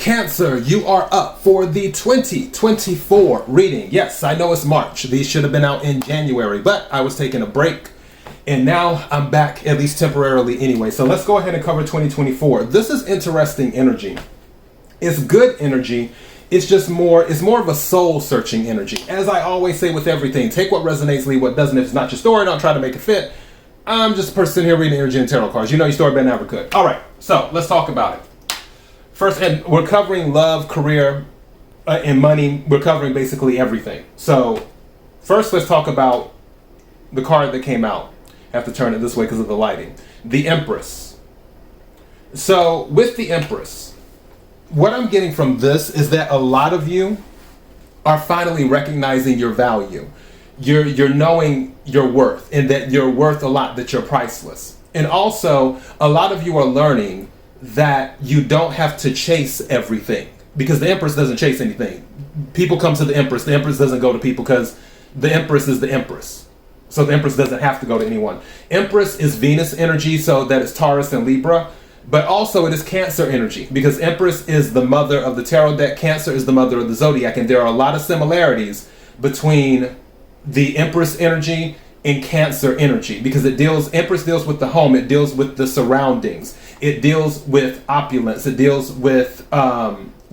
Cancer, you are up for the 2024 reading. Yes, I know it's March. These should have been out in January, but I was taking a break and now I'm back, at least temporarily anyway. So let's go ahead and cover 2024. This is interesting energy. It's good energy. It's just it's more of a soul searching energy. As I always say with everything, take what resonates, leave what doesn't. If it's not your story, don't try to make it fit. I'm just a person here reading energy and tarot cards. You know your story better than I ever could. All right, so let's talk about it. First, and we're covering love, career, and money. We're covering basically everything. So first, let's talk about the card that came out. I have to turn it this way because of the lighting. The Empress. So with the Empress, what I'm getting from this is that a lot of you are finally recognizing your value. You're knowing your worth, and that you're worth a lot, that you're priceless. And also, a lot of you are learning that you don't have to chase everything, because the Empress doesn't chase anything. People come to the Empress. The Empress doesn't go to people because the Empress is the Empress. So the Empress doesn't have to go to anyone. Empress is Venus energy, so that is Taurus and Libra. But also it is Cancer energy, because Empress is the mother of the tarot deck. Cancer is the mother of the zodiac. And there are a lot of similarities between the Empress energy and Cancer energy, because Empress deals with the home. It deals with the surroundings. It deals with opulence. It deals with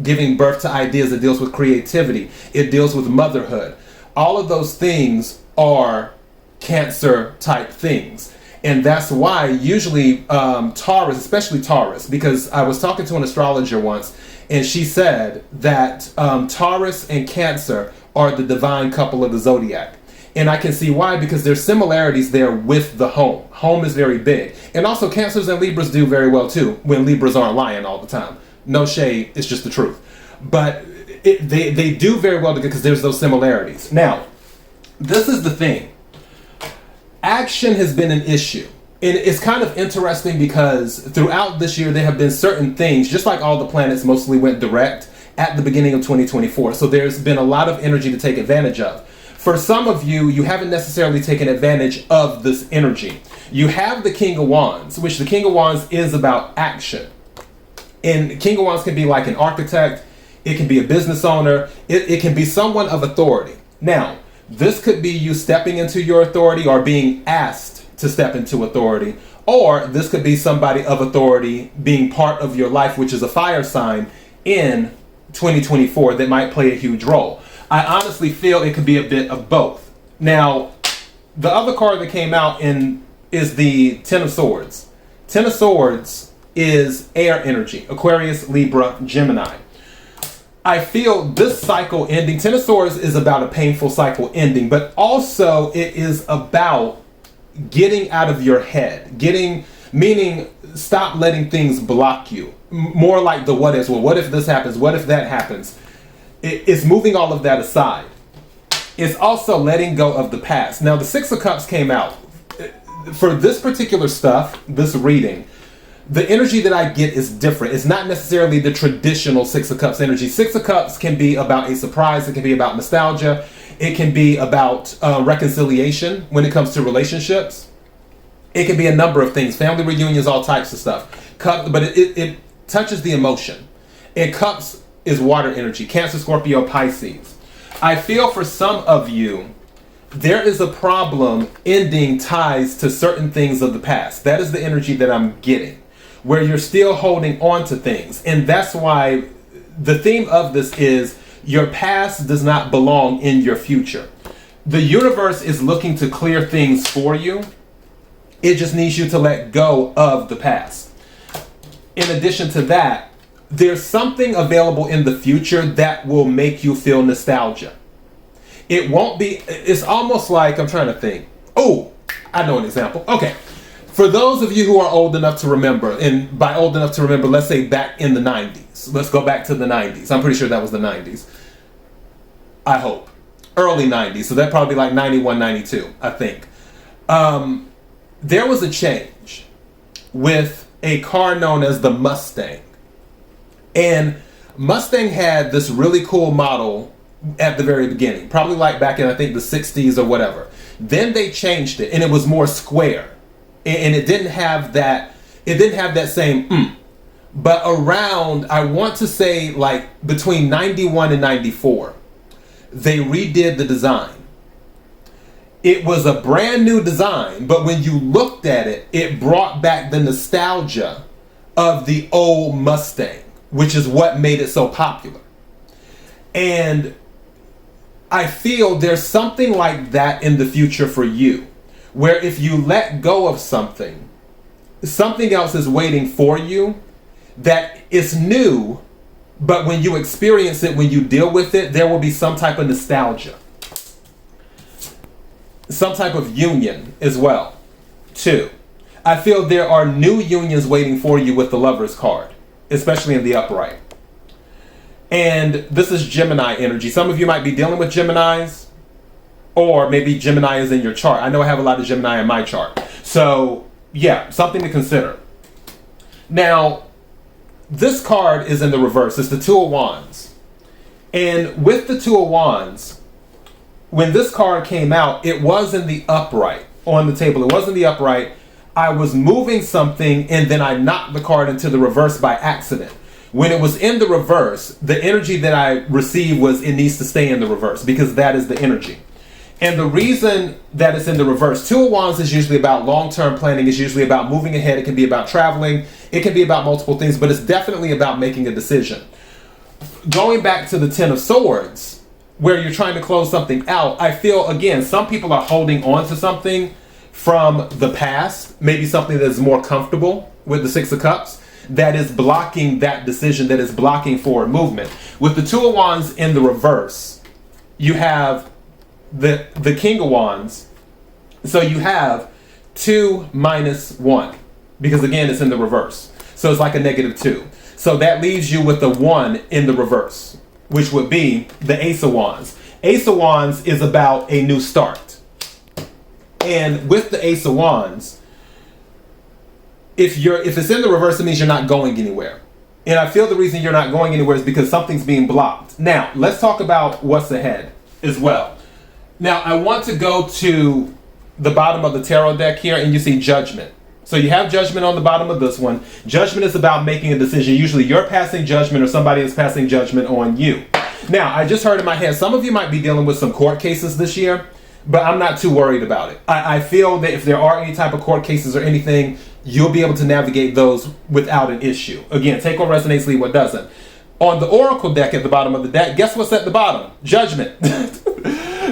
giving birth to ideas. It deals with creativity. It deals with motherhood. All of those things are Cancer type things. And that's why usually Taurus, especially Taurus, because I was talking to an astrologer once, and she said that Taurus and Cancer are the divine couple of the zodiac. And I can see why, because there's similarities there with the home. Home is very big. And also Cancers and Libras do very well too, when Libras aren't lying all the time. No shade, it's just the truth. But they do very well because there's those similarities. Now, this is the thing. Action has been an issue. And it's kind of interesting because throughout this year, there have been certain things, just like all the planets mostly went direct at the beginning of 2024. So there's been a lot of energy to take advantage of. For some of you, you haven't necessarily taken advantage of this energy. You have the King of Wands, which the King of Wands is about action. And King of Wands can be like an architect. It can be a business owner. It can be someone of authority. Now, this could be you stepping into your authority or being asked to step into authority. Or this could be somebody of authority being part of your life, which is a fire sign in 2024 that might play a huge role. I honestly feel it could be a bit of both. Now, the other card that came out is the Ten of Swords. Ten of Swords is air energy. Aquarius, Libra, Gemini. I feel this cycle ending. Ten of Swords is about a painful cycle ending, but also it is about getting out of your head. Meaning stop letting things block you. More like the what ifs. Well, what if this happens? What if that happens? It's moving all of that aside. It's also letting go of the past. Now, the Six of Cups came out. For this particular stuff, this reading, the energy that I get is different. It's not necessarily the traditional Six of Cups energy. Six of Cups can be about a surprise. It can be about nostalgia. It can be about reconciliation when it comes to relationships. It can be a number of things. Family reunions, all types of stuff. But it touches the emotion. And Cups is water energy. Cancer, Scorpio, Pisces. I feel for some of you, there is a problem ending ties to certain things of the past. That is the energy that I'm getting, where you're still holding on to things. And that's why the theme of this is your past does not belong in your future. The universe is looking to clear things for you. It just needs you to let go of the past. In addition to that, there's something available in the future that will make you feel nostalgia. It won't be, it's almost like, I'm trying to think. Oh, I know an example. Okay. For those of you who are old enough to remember, and by old enough to remember, let's say back in the 90s. Let's go back to the 90s. I'm pretty sure that was the 90s. I hope. Early 90s. So that'd probably be like 91, 92, I think. There was a change with a car known as the Mustang. And Mustang had this really cool model at the very beginning, probably like back in, I think, the 60s or whatever. Then they changed it, and it was more square. And it didn't have that same but around, I want to say like between 91 and 94, they redid the design. It was a brand new design, but when you looked at it, it brought back the nostalgia of the old Mustang, which is what made it so popular. And I feel there's something like that in the future for you, where if you let go of something, something else is waiting for you that is new, but when you experience it, when you deal with it, there will be some type of nostalgia. Some type of union as well, too. I feel there are new unions waiting for you with the Lover's card, especially in the upright. And this is Gemini energy. Some of you might be dealing with Geminis, or maybe Gemini is in your chart. I know I have a lot of Gemini in my chart. So, yeah, something to consider. Now, this card is in the reverse. It's the Two of Wands. And with the Two of Wands, when this card came out, it was in the upright on the table. It was in the upright. I was moving something and then I knocked the card into the reverse by accident. When it was in the reverse, the energy that I received was it needs to stay in the reverse because that is the energy. And the reason that it's in the reverse, Two of Wands is usually about long-term planning. It's usually about moving ahead. It can be about traveling. It can be about multiple things, but it's definitely about making a decision. Going back to the Ten of Swords, where you're trying to close something out, I feel, again, some people are holding on to something from the past, maybe something that's more comfortable with the Six of Cups, that is blocking that decision, that is blocking forward movement. With the Two of Wands in the reverse, you have the King of Wands. So you have 2 minus 1, because again, it's in the reverse. So it's like a -2. So that leaves you with the 1 in the reverse, which would be the Ace of Wands. Ace of Wands is about a new start. And with the Ace of Wands, if it's in the reverse, it means you're not going anywhere. And I feel the reason you're not going anywhere is because something's being blocked. Now, let's talk about what's ahead as well. Now, I want to go to the bottom of the tarot deck here, and you see Judgment. So you have Judgment on the bottom of this one. Judgment is about making a decision. Usually you're passing judgment or somebody is passing judgment on you. Now, I just heard in my head, some of you might be dealing with some court cases this year, but I'm not too worried about it. I feel that if there are any type of court cases or anything, you'll be able to navigate those without an issue. Again, take what resonates, leave what doesn't. On the Oracle deck at the bottom of the deck, guess what's at the bottom? Judgment.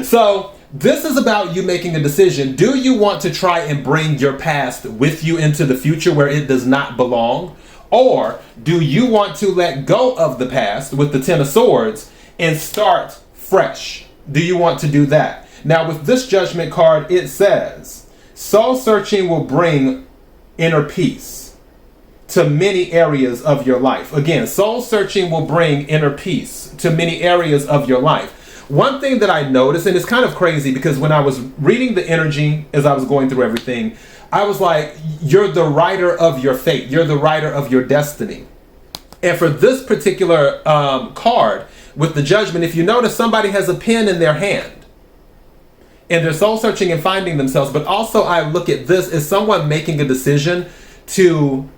So, this is about you making a decision. Do you want to try and bring your past with you into the future where it does not belong? Or do you want to let go of the past with the Ten of Swords and start fresh? Do you want to do that? Now with this Judgment card, it says, soul searching will bring inner peace to many areas of your life. Again, soul searching will bring inner peace to many areas of your life. One thing that I noticed, and it's kind of crazy because when I was reading the energy as I was going through everything, I was like, you're the writer of your fate. You're the writer of your destiny. And for this particular card with the Judgment, if you notice, somebody has a pen in their hand and they're soul searching and finding themselves. But also I look at this as someone making a decision to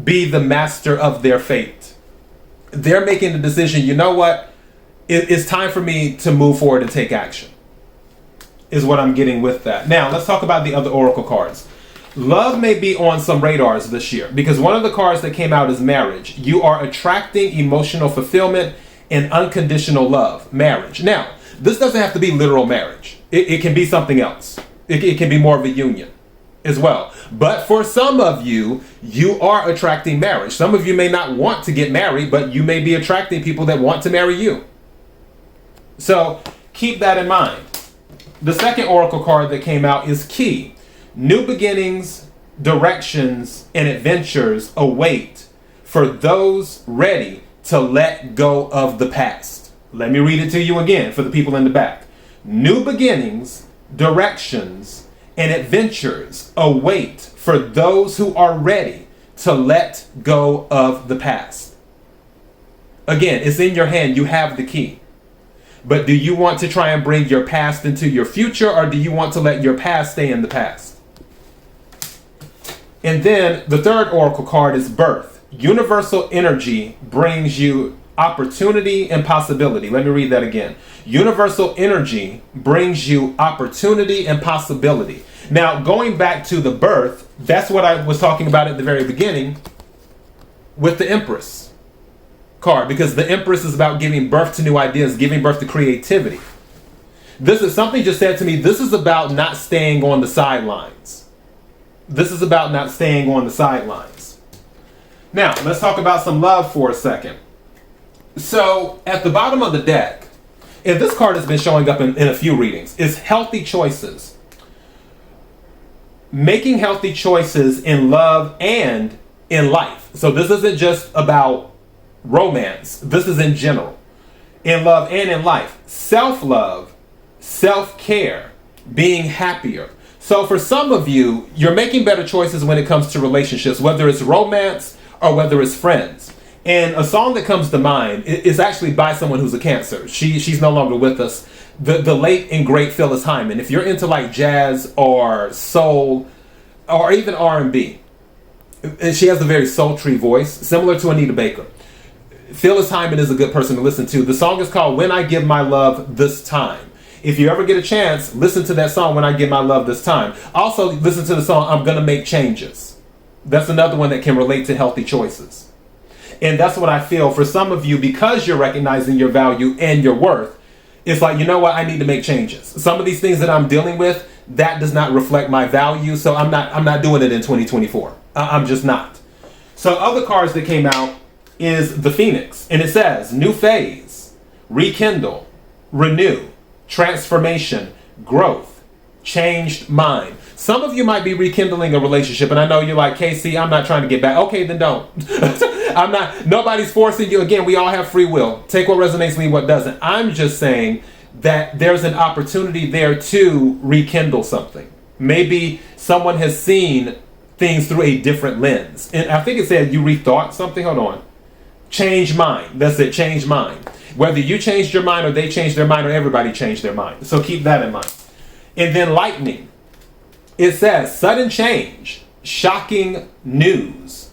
be the master of their fate. They're making the decision, you know what? It's time for me to move forward and take action, is what I'm getting with that. Now, let's talk about the other Oracle cards. Love may be on some radars this year because one of the cards that came out is marriage. You are attracting emotional fulfillment and unconditional love, marriage. Now, this doesn't have to be literal marriage. It can be something else. It can be more of a union as well. But for some of you, you are attracting marriage. Some of you may not want to get married, but you may be attracting people that want to marry you. So keep that in mind. The second Oracle card that came out is Key. New beginnings, directions, and adventures await for those ready to let go of the past. Let me read it to you again for the people in the back. New beginnings, directions, and adventures await for those who are ready to let go of the past. Again, it's in your hand. You have the key. But do you want to try and bring your past into your future, or do you want to let your past stay in the past? And then the third Oracle card is Birth. Universal energy brings you opportunity and possibility. Let me read that again. Universal energy brings you opportunity and possibility. Now, going back to the birth, that's what I was talking about at the very beginning with the Empress card, because the Empress is about giving birth to new ideas, giving birth to creativity. This is something just said to me. This is about not staying on the sidelines. This is about not staying on the sidelines. Now, let's talk about some love for a second. So, at the bottom of the deck, and this card has been showing up in a few readings, is healthy choices. Making healthy choices in love and in life. So this isn't just about romance. This is in general. In love and in life. Self-love, self-care, being happier. So for some of you, you're making better choices when it comes to relationships, whether it's romance or whether it's friends. And a song that comes to mind is actually by someone who's a Cancer. She's no longer with us. The late and great Phyllis Hyman. If you're into like jazz or soul or even R&B, and she has a very sultry voice, similar to Anita Baker. Phyllis Hyman is a good person to listen to. The song is called When I Give My Love This Time. If you ever get a chance, listen to that song, When I Give My Love This Time. Also, listen to the song, I'm Gonna Make Changes. That's another one that can relate to healthy choices. And that's what I feel for some of you, because you're recognizing your value and your worth. It's like, you know what, I need to make changes. Some of these things that I'm dealing with, that does not reflect my value, so I'm not doing it in 2024. I'm just not. So other cards that came out is the Phoenix, and it says new phase, rekindle, renew, transformation, growth, changed mind. Some of you might be rekindling a relationship, and I know you're like, Casey, I'm not trying to get back. Okay, then don't. Nobody's forcing you. Again, we all have free will. Take what resonates, leave what doesn't. I'm just saying that there's an opportunity there to rekindle something. Maybe someone has seen things through a different lens. And I think it said you rethought something. Hold on. Change mind. That's it. Change mind. Whether you changed your mind or they changed their mind or everybody changed their mind. So keep that in mind. And then lightning. It says sudden change, shocking news,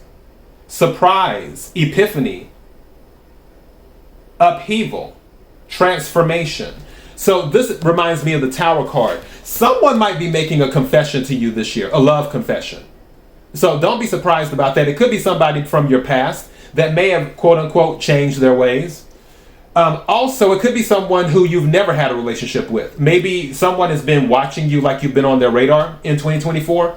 surprise, epiphany, upheaval, transformation. So this reminds me of the Tower card. Someone might be making a confession to you this year, a love confession. So don't be surprised about that. It could be somebody from your past that may have, quote unquote, changed their ways. Also, it could be someone who you've never had a relationship with. Maybe someone has been watching you like you've been on their radar in 2024,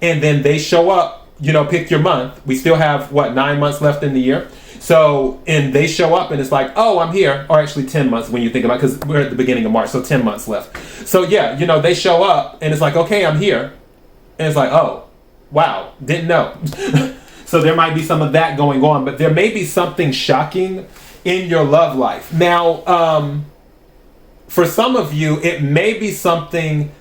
and then they show up, pick your month. We still have, 9 months left in the year? So, and they show up and it's like, oh, I'm here. Or actually 10 months when you think about it, because we're at the beginning of March, so 10 months left. So yeah, they show up and it's like, okay, I'm here. And it's like, oh, wow, didn't know. So there might be some of that going on, but there may be something shocking in your love life. Now, for some of you, it may be something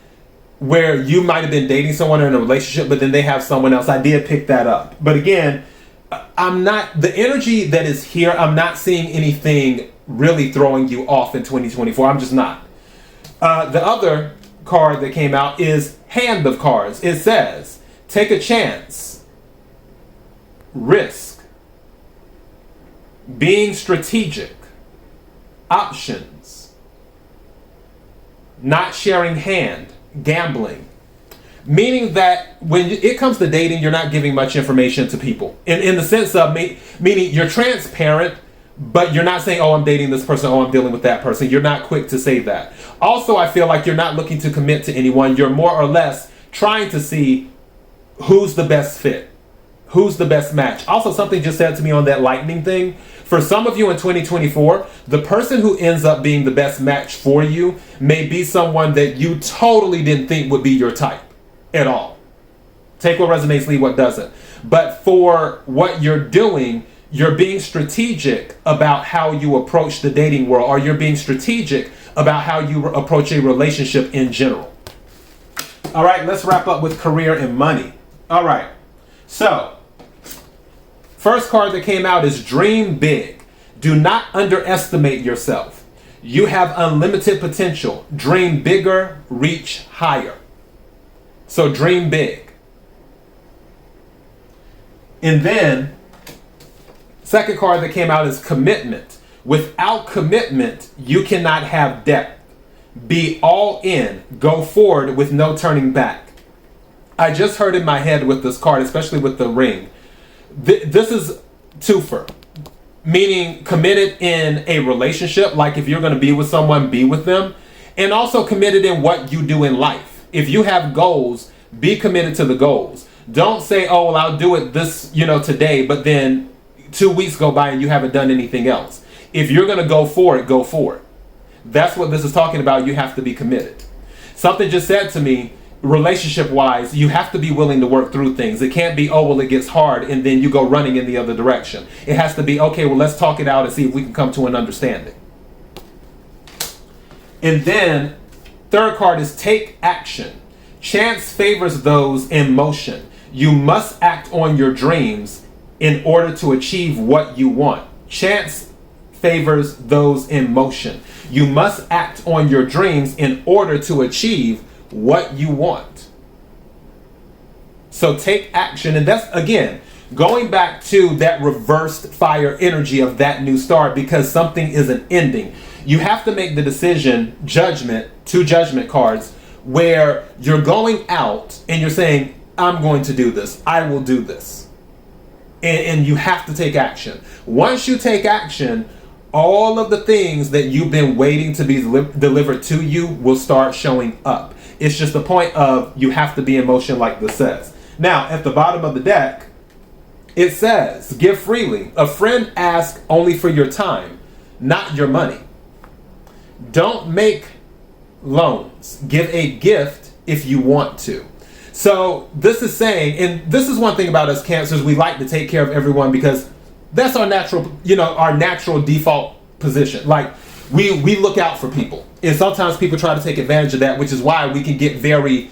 where you might have been dating someone or in a relationship, but then they have someone else. I did pick that up. But again, the energy that is here, I'm not seeing anything really throwing you off in 2024. I'm just not. The other card that came out is Hand of Cards. It says, take a chance, risk, being strategic, options, not sharing hand, gambling. Meaning that when it comes to dating, you're not giving much information to people. In the sense of, meaning you're transparent, but you're not saying, oh, I'm dating this person, oh, I'm dealing with that person. You're not quick to say that. Also, I feel like you're not looking to commit to anyone. You're more or less trying to see who's the best fit, who's the best match. Also, something just said to me on that lightning thing. For some of you in 2024, the person who ends up being the best match for you may be someone that you totally didn't think would be your type at all. Take what resonates, leave what doesn't. But for what you're doing, you're being strategic about how you approach the dating world, or you're being strategic about how you approach a relationship in general. All right, let's wrap up with career and money. All right, so first card that came out is Dream Big. Do not underestimate yourself. You have unlimited potential. Dream bigger, reach higher. So dream big. And then Second card that came out is commitment. Without commitment, you cannot have depth. Be all in. Go forward with no turning back. I just heard in my head with this card, especially with the ring. This is twofer. Meaning committed in a relationship, like if you're going to be with someone, be with them. And also committed in what you do in life. If you have goals, be committed to the goals. Don't say, oh, well, I'll do it this, today, but then 2 weeks go by and you haven't done anything else. If you're going to go for it, go for it. That's what this is talking about. You have to be committed. Something just said to me, relationship wise, you have to be willing to work through things. It can't be, oh, well, it gets hard and then you go running in the other direction. It has to be, okay, well, let's talk it out and see if we can come to an understanding. And then third card is take action. Chance favors those in motion. You must act on your dreams in order to achieve what you want. Chance favors those in motion. You must act on your dreams in order to achieve what you want. So take action. And that's, again, going back to that reversed fire energy of that new start, because something isn't ending. You have to make the decision, judgment, 2 judgment cards, where you're going out and you're saying, I'm going to do this. I will do this. And you have to take action. Once you take action, all of the things that you've been waiting to be delivered to you will start showing up. It's just the point of you have to be in motion, like this says. Now, at the bottom of the deck, it says, give freely. A friend asks only for your time, not your money. Don't make loans. Give a gift if you want to. So this is saying, and this is one thing about us Cancers, we like to take care of everyone because that's our natural, our natural default position. Like we look out for people. And sometimes people try to take advantage of that, which is why we can get very,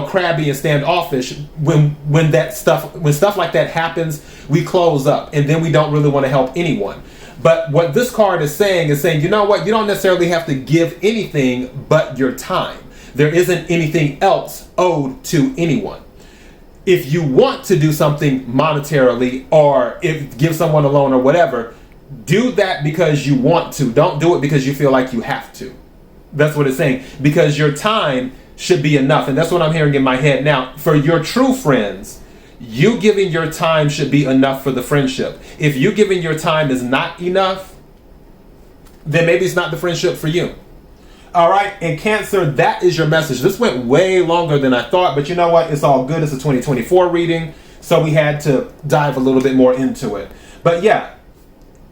crabby and standoffish when stuff like that happens. We close up and then we don't really want to help anyone. But what this card is saying, you know what? You don't necessarily have to give anything but your time. There isn't anything else owed to anyone. If you want to do something monetarily or give someone a loan or whatever, do that because you want to. Don't do it because you feel like you have to. That's what it's saying. Because your time should be enough. And that's what I'm hearing in my head. Now, for your true friends, you giving your time should be enough for the friendship. If you giving your time is not enough, then maybe it's not the friendship for you. All right, and Cancer, that is your message. This went way longer than I thought, but you know what? It's all good. It's a 2024 reading, so we had to dive a little bit more into it. But yeah,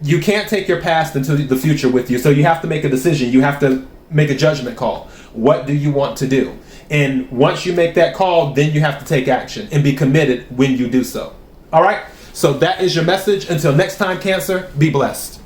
you can't take your past into the future with you, so you have to make a decision. You have to make a judgment call. What do you want to do? And once you make that call, then you have to take action and be committed when you do so. All right, so that is your message. Until next time, Cancer, be blessed.